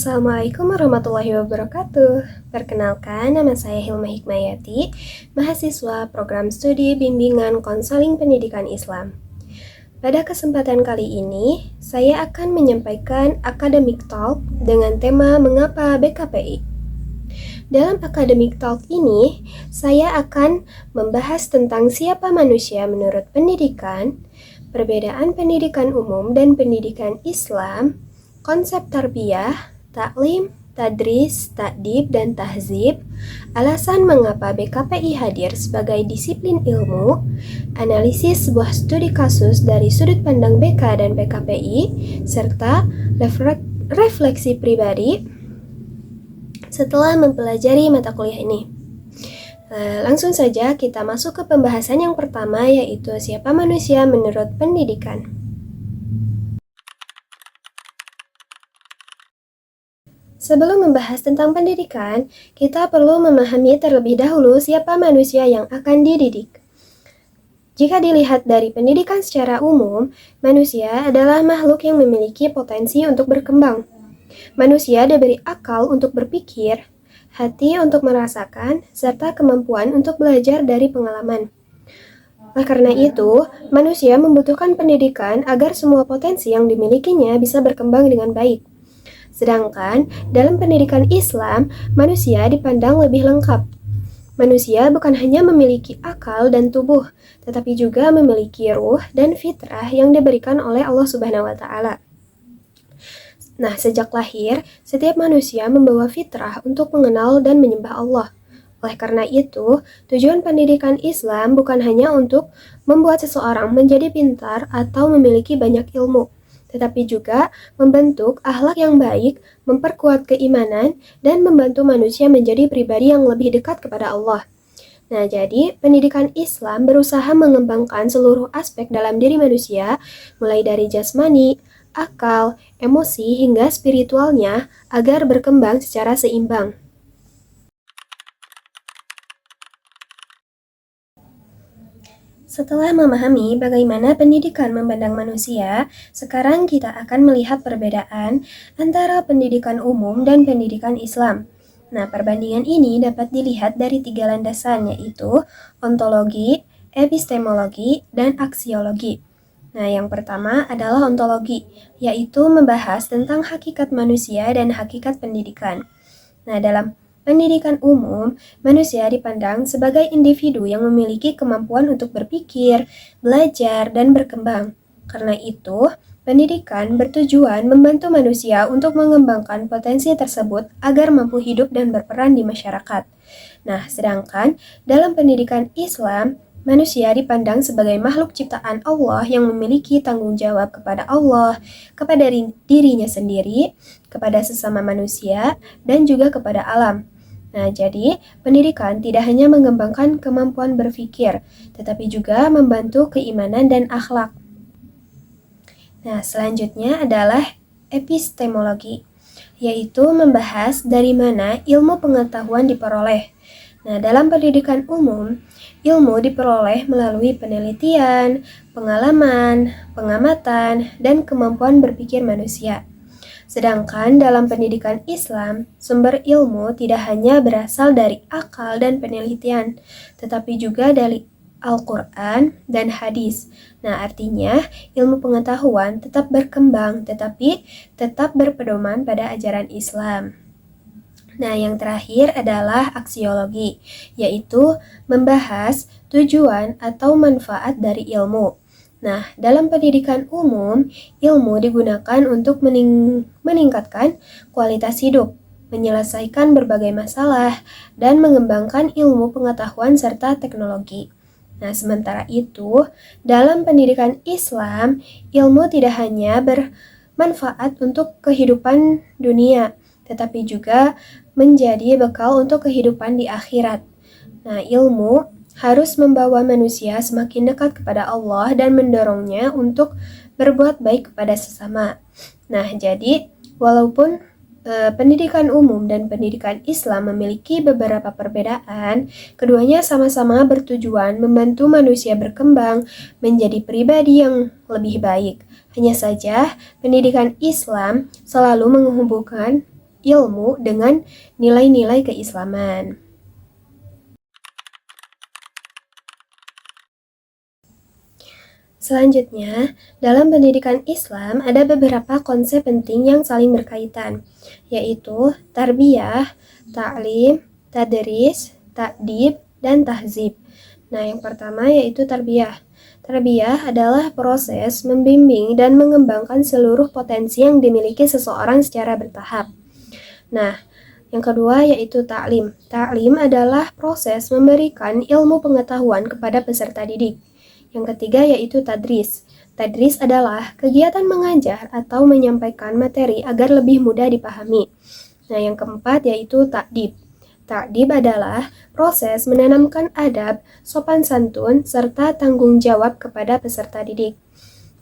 Assalamualaikum warahmatullahi wabarakatuh. Perkenalkan, nama saya Hilma Hikmayati, mahasiswa program studi bimbingan konseling pendidikan Islam. Pada kesempatan kali ini, saya akan menyampaikan Academic Talk dengan tema Mengapa BKPI. Dalam Academic Talk ini, saya akan membahas tentang siapa manusia menurut pendidikan, perbedaan pendidikan umum dan pendidikan Islam, konsep tarbiyah, taklim, tadris, takdib, dan tahzib, alasan mengapa BKPI hadir sebagai disiplin ilmu, analisis sebuah studi kasus dari sudut pandang BK dan BKPI, serta refleksi pribadi setelah mempelajari mata kuliah ini. Langsung saja kita masuk ke pembahasan yang pertama, yaitu siapa manusia menurut pendidikan. Sebelum membahas tentang pendidikan, kita perlu memahami terlebih dahulu siapa manusia yang akan dididik. Jika dilihat dari pendidikan secara umum, manusia adalah makhluk yang memiliki potensi untuk berkembang. Manusia diberi akal untuk berpikir, hati untuk merasakan, serta kemampuan untuk belajar dari pengalaman. Oleh karena itu, manusia membutuhkan pendidikan agar semua potensi yang dimilikinya bisa berkembang dengan baik. Sedangkan dalam pendidikan Islam, manusia dipandang lebih lengkap. Manusia bukan hanya memiliki akal dan tubuh, tetapi juga memiliki ruh dan fitrah yang diberikan oleh Allah Subhanahu wa Ta'ala. Nah, sejak lahir, setiap manusia membawa fitrah untuk mengenal dan menyembah Allah. Oleh karena itu, tujuan pendidikan Islam bukan hanya untuk membuat seseorang menjadi pintar atau memiliki banyak ilmu, tetapi juga membentuk akhlak yang baik, memperkuat keimanan, dan membantu manusia menjadi pribadi yang lebih dekat kepada Allah. Nah, jadi pendidikan Islam berusaha mengembangkan seluruh aspek dalam diri manusia, mulai dari jasmani, akal, emosi, hingga spiritualnya, agar berkembang secara seimbang. Setelah memahami bagaimana pendidikan memandang manusia, sekarang kita akan melihat perbedaan antara pendidikan umum dan pendidikan Islam. Nah, perbandingan ini dapat dilihat dari 3 landasan, yaitu ontologi, epistemologi, dan aksiologi. Nah, yang pertama adalah ontologi, yaitu membahas tentang hakikat manusia dan hakikat pendidikan. Nah, dalam pendidikan umum, manusia dipandang sebagai individu yang memiliki kemampuan untuk berpikir, belajar, dan berkembang. Karena itu, pendidikan bertujuan membantu manusia untuk mengembangkan potensi tersebut agar mampu hidup dan berperan di masyarakat. Nah, sedangkan dalam pendidikan Islam, manusia dipandang sebagai makhluk ciptaan Allah yang memiliki tanggung jawab kepada Allah, kepada dirinya sendiri, kepada sesama manusia, dan juga kepada alam. Nah, jadi pendidikan tidak hanya mengembangkan kemampuan berpikir, tetapi juga membantu keimanan dan akhlak. Nah, selanjutnya adalah epistemologi, yaitu membahas dari mana ilmu pengetahuan diperoleh. Nah, dalam pendidikan umum, ilmu diperoleh melalui penelitian, pengalaman, pengamatan, dan kemampuan berpikir manusia. Sedangkan dalam pendidikan Islam, sumber ilmu tidak hanya berasal dari akal dan penelitian, tetapi juga dari Al-Quran dan hadis. Nah, artinya ilmu pengetahuan tetap berkembang, tetapi tetap berpedoman pada ajaran Islam. Nah, yang terakhir adalah aksiologi, yaitu membahas tujuan atau manfaat dari ilmu. Nah, dalam pendidikan umum, ilmu digunakan untuk meningkatkan kualitas hidup, menyelesaikan berbagai masalah, dan mengembangkan ilmu pengetahuan serta teknologi. Nah, sementara itu, dalam pendidikan Islam, ilmu tidak hanya bermanfaat untuk kehidupan dunia, tetapi juga menjadi bekal untuk kehidupan di akhirat. Nah, ilmu harus membawa manusia semakin dekat kepada Allah dan mendorongnya untuk berbuat baik kepada sesama. Nah, jadi walaupun pendidikan umum dan pendidikan Islam memiliki beberapa perbedaan, keduanya sama-sama bertujuan membantu manusia berkembang menjadi pribadi yang lebih baik. Hanya saja, pendidikan Islam selalu menghubungkan ilmu dengan nilai-nilai keislaman. Selanjutnya, dalam pendidikan Islam ada beberapa konsep penting yang saling berkaitan, yaitu tarbiyah, ta'lim, tadris, ta'dib, dan tahzib. Nah, yang pertama yaitu tarbiyah. Tarbiyah adalah proses membimbing dan mengembangkan seluruh potensi yang dimiliki seseorang secara bertahap. Nah, yang kedua yaitu ta'lim. Ta'lim adalah proses memberikan ilmu pengetahuan kepada peserta didik. Yang ketiga yaitu tadris. Tadris adalah kegiatan mengajar atau menyampaikan materi agar lebih mudah dipahami. Nah, yang keempat yaitu ta'dib. Ta'dib adalah proses menanamkan adab, sopan santun, serta tanggung jawab kepada peserta didik.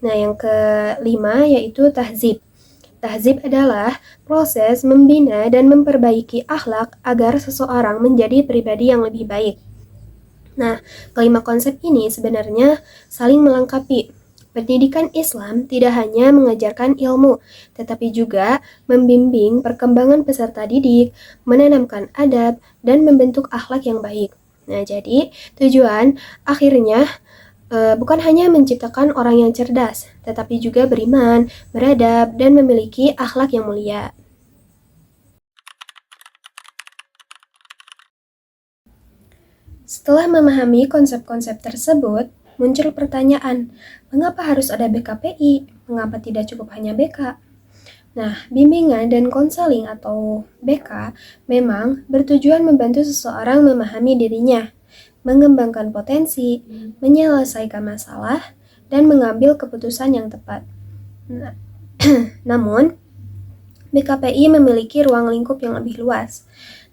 Nah, yang kelima yaitu tahzib. Tahzib adalah proses membina dan memperbaiki akhlak agar seseorang menjadi pribadi yang lebih baik. Nah, kelima konsep ini sebenarnya saling melengkapi. Pendidikan Islam tidak hanya mengajarkan ilmu, tetapi juga membimbing perkembangan peserta didik, menanamkan adab, dan membentuk akhlak yang baik. Nah, jadi tujuan akhirnya bukan hanya menciptakan orang yang cerdas, tetapi juga beriman, beradab, dan memiliki akhlak yang mulia. Setelah memahami konsep-konsep tersebut, muncul pertanyaan, mengapa harus ada BKPI? Mengapa tidak cukup hanya BK? Nah, bimbingan dan konseling atau BK memang bertujuan membantu seseorang memahami dirinya, mengembangkan potensi, menyelesaikan masalah, dan mengambil keputusan yang tepat. Nah, namun, BKPI memiliki ruang lingkup yang lebih luas.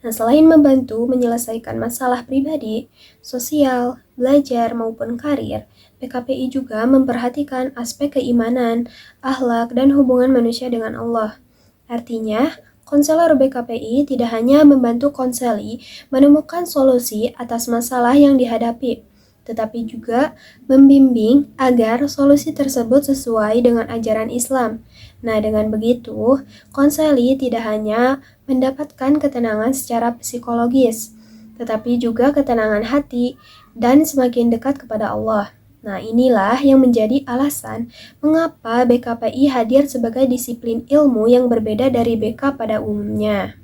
Nah, selain membantu menyelesaikan masalah pribadi, sosial, belajar, maupun karir, BKPI juga memperhatikan aspek keimanan, akhlak, dan hubungan manusia dengan Allah. Artinya, konselor BKPI tidak hanya membantu konseli menemukan solusi atas masalah yang dihadapi, tetapi juga membimbing agar solusi tersebut sesuai dengan ajaran Islam. Nah, dengan begitu, konseli tidak hanya mendapatkan ketenangan secara psikologis, tetapi juga ketenangan hati dan semakin dekat kepada Allah. Nah, inilah yang menjadi alasan mengapa BKPI hadir sebagai disiplin ilmu yang berbeda dari BK pada umumnya.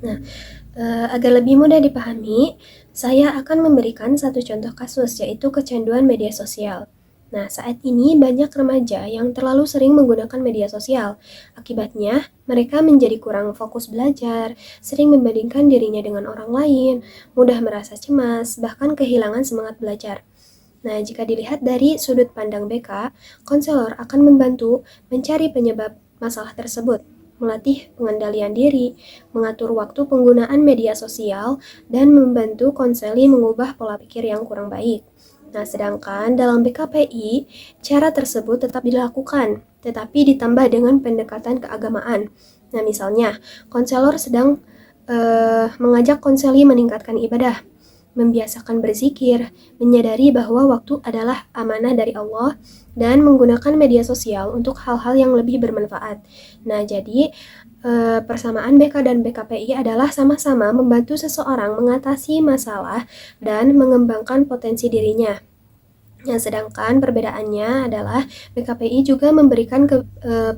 Nah, agar lebih mudah dipahami, saya akan memberikan satu contoh kasus, yaitu kecanduan media sosial. Nah, saat ini banyak remaja yang terlalu sering menggunakan media sosial. Akibatnya, mereka menjadi kurang fokus belajar, sering membandingkan dirinya dengan orang lain, mudah merasa cemas, bahkan kehilangan semangat belajar. Nah, jika dilihat dari sudut pandang BK, konselor akan membantu mencari penyebab masalah tersebut, melatih pengendalian diri, mengatur waktu penggunaan media sosial, dan membantu konseli mengubah pola pikir yang kurang baik. Nah, sedangkan dalam BKPI, cara tersebut tetap dilakukan, tetapi ditambah dengan pendekatan keagamaan. Nah, misalnya, konselor sedang mengajak konseli meningkatkan ibadah, membiasakan berzikir, menyadari bahwa waktu adalah amanah dari Allah, dan menggunakan media sosial untuk hal-hal yang lebih bermanfaat. Nah, jadi persamaan BK dan BKPI adalah sama-sama membantu seseorang mengatasi masalah dan mengembangkan potensi dirinya. Nah, sedangkan perbedaannya adalah BKPI juga memberikan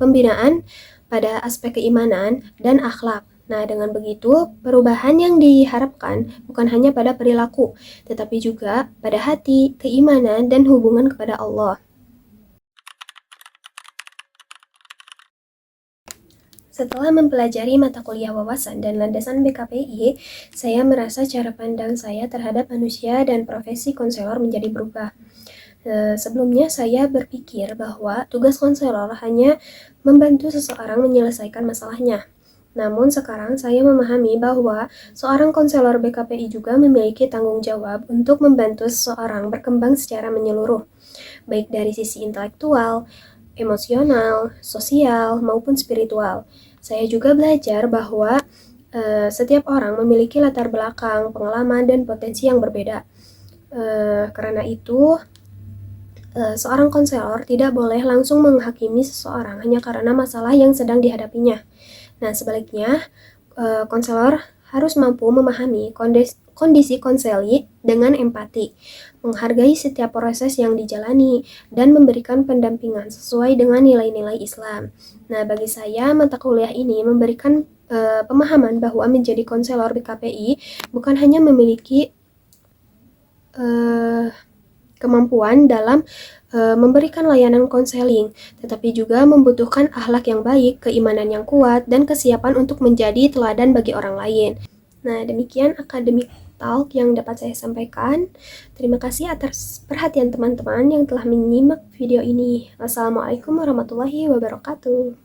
pembinaan pada aspek keimanan dan akhlak. Nah, dengan begitu, perubahan yang diharapkan bukan hanya pada perilaku, tetapi juga pada hati, keimanan, dan hubungan kepada Allah. Setelah mempelajari mata kuliah wawasan dan landasan BKPI, saya merasa cara pandang saya terhadap manusia dan profesi konselor menjadi berubah. Sebelumnya saya berpikir bahwa tugas konselor hanya membantu seseorang menyelesaikan masalahnya. Namun sekarang saya memahami bahwa seorang konselor BKPI juga memiliki tanggung jawab untuk membantu seseorang berkembang secara menyeluruh, baik dari sisi intelektual, emosional, sosial, maupun spiritual. Saya juga belajar bahwa setiap orang memiliki latar belakang, pengalaman, dan potensi yang berbeda. Karena itu, Seorang konselor tidak boleh langsung menghakimi seseorang hanya karena masalah yang sedang dihadapinya. Nah, sebaliknya, konselor harus mampu memahami kondisi konseli dengan empati, menghargai setiap proses yang dijalani, dan memberikan pendampingan sesuai dengan nilai-nilai Islam. Nah, bagi saya, mata kuliah ini memberikan pemahaman bahwa menjadi konselor di KPI bukan hanya memiliki kemampuan dalam memberikan layanan konseling, tetapi juga membutuhkan akhlak yang baik, keimanan yang kuat, dan kesiapan untuk menjadi teladan bagi orang lain. Nah, demikian akademik talk yang dapat saya sampaikan. Terima kasih atas perhatian teman-teman yang telah menyimak video ini. Wassalamualaikum warahmatullahi wabarakatuh.